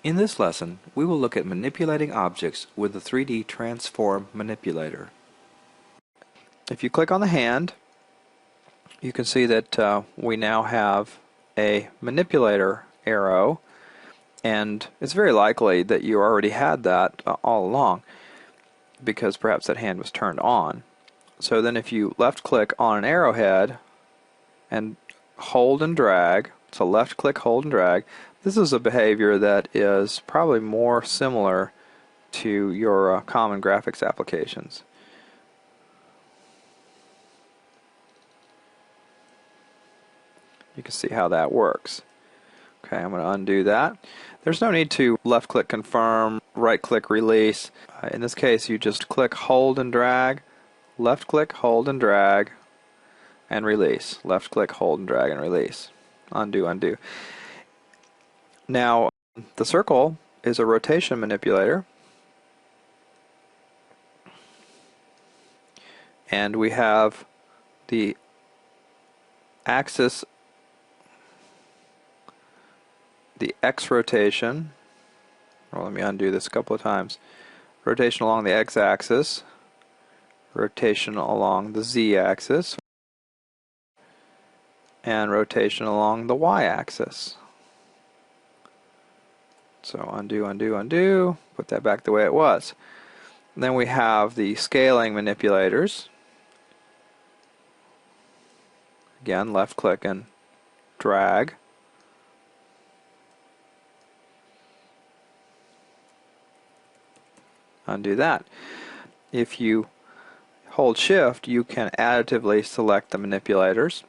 In this lesson, we will look at manipulating objects with the 3D Transform Manipulator. If you click on the hand, you can see that we now have a manipulator arrow, and it's very likely that you already had that all along because perhaps that hand was turned on. So then if you left click on an arrowhead and hold and drag, so left click, hold and drag, this is a behavior that is probably more similar to your common graphics applications. You can see how that works. Okay, I'm going to undo that. There's no need to left click confirm, right click release. In this case, you just click hold and drag, left click, hold and drag, and release. Left click, hold and drag, and release. Undo, undo. Now, the circle is a rotation manipulator, and we have the axis, the X rotation. Well, let me undo this a couple of times. Rotation along the X axis, rotation along the Z axis, and rotation along the Y axis. So undo, undo, undo, put that back the way it was. And then we have the scaling manipulators. Again, left click and drag. Undo that. If you hold shift, you can additively select the manipulators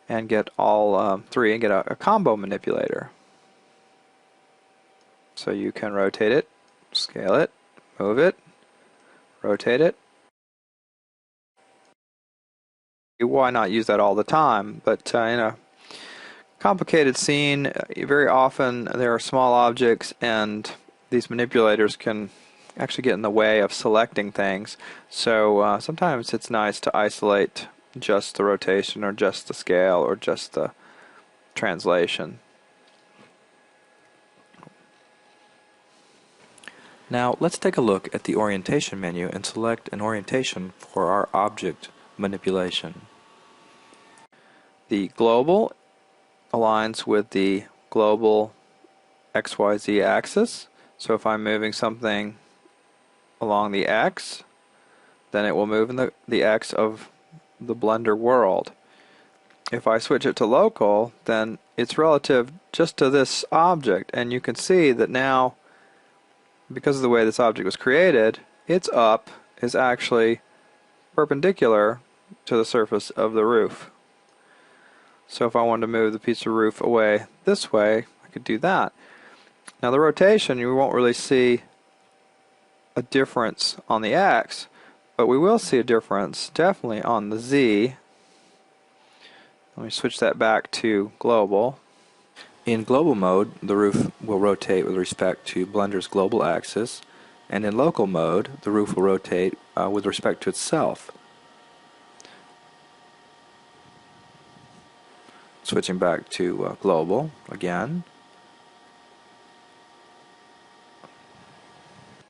and get all three and get a combo manipulator. So you can rotate it, scale it, move it, rotate it. Why not use that all the time? But in a complicated scene, very often there are small objects, and these manipulators can actually get in the way of selecting things. So sometimes it's nice to isolate just the rotation or just the scale or just the translation. Now let's take a look at the orientation menu and select an orientation for our object manipulation. The global aligns with the global XYZ axis. So if I'm moving something along the X, then it will move in the X of the Blender world. If I switch it to local, then it's relative just to this object, and you can see that now, because of the way this object was created, its up is actually perpendicular to the surface of the roof. So if I wanted to move the piece of roof away this way, I could do that. Now the rotation, you won't really see a difference on the X, but we will see a difference definitely on the Z. Let me switch that back to global. In global mode, the roof will rotate with respect to Blender's global axis, and in local mode, the roof will rotate with respect to itself. Switching back to global again.